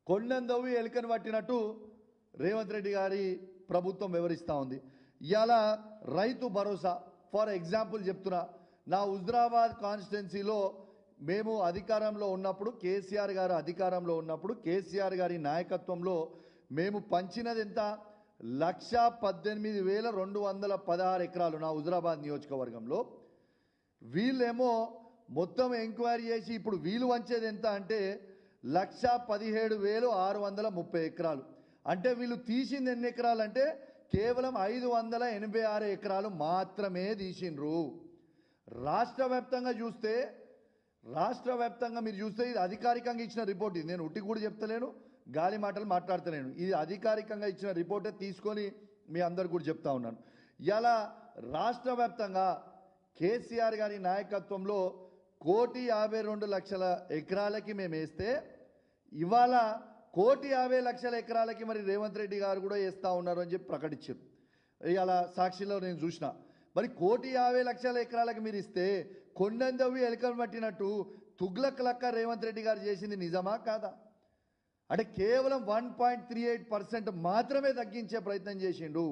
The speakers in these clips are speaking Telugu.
కొండందవి ఎలుకను పట్టినట్టు రేవంత్ రెడ్డి గారి ప్రభుత్వం వివరిస్తూ ఉంది. ఇవాళ రైతు భరోసా ఫర్ ఎగ్జాంపుల్ చెప్తున్నా, నా హుజరాబాద్ కాన్స్టిట్యున్సీలో మేము అధికారంలో ఉన్నప్పుడు, కేసీఆర్ గారు అధికారంలో ఉన్నప్పుడు, కేసీఆర్ గారి నాయకత్వంలో మేము పంచినది ఎంత? 1,18,216 ఎకరాలు నా హుజరాబాద్ నియోజకవర్గంలో. వీళ్ళేమో మొత్తం ఎంక్వైరీ చేసి ఇప్పుడు వీళ్ళు వంచేది ఎంత అంటే 1,17,630 ఎకరాలు. అంటే వీళ్ళు తీసింది ఎన్ని ఎకరాలు అంటే కేవలం 586 ఎకరాలు మాత్రమే తీసిండ్రు. రాష్ట్ర వ్యాప్తంగా మీరు చూస్తే ఇది అధికారికంగా ఇచ్చిన రిపోర్ట్. ఇది నేను ఉట్టి కూడా చెప్తలేను, గాలి మాటలు మాట్లాడతలేను. ఇది అధికారికంగా ఇచ్చిన రిపోర్టే తీసుకొని మీ అందరు కూడా చెప్తా ఉన్నాను. ఇలా రాష్ట్ర వ్యాప్తంగా కేసీఆర్ గారి నాయకత్వంలో 1,52,00,000 ఎకరాలకి మేము వేస్తే ఇవాళ 1,50,00,000 ఎకరాలకి మరి రేవంత్ రెడ్డి గారు కూడా వేస్తూ ఉన్నారు అని చెప్పి ప్రకటించారు. ఇలా సాక్షిలో నేను చూసిన. మరి 1,50,00,000 ఎకరాలకి మీరు ఇస్తే కొండందవి ఎలుకలు పట్టినట్టు తుగ్లక్ లక్క రేవంత్ రెడ్డి గారు చేసింది నిజమా కాదా? అంటే కేవలం 1.38% మాత్రమే తగ్గించే ప్రయత్నం చేసిండు.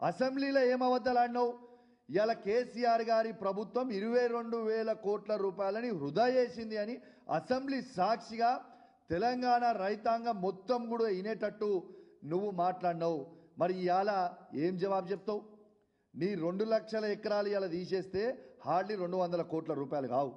అసెంబ్లీలో ఏం అబద్ధాలు ఆడినావు? ఇలా కేసీఆర్ గారి ప్రభుత్వం 22,000 కోట్ల రూపాయలని వృధా చేసింది అని అసెంబ్లీ సాక్షిగా తెలంగాణ రైతాంగం మొత్తం కూడా వినేటట్టు నువ్వు మాట్లాడినావు. మరి ఇవాళ ఏం జవాబు చెప్తావు? నీ 2 లక్షల ఎకరాలు ఇలా తీసేస్తే హార్డ్లీ 200 కోట్ల రూపాయలు కావు.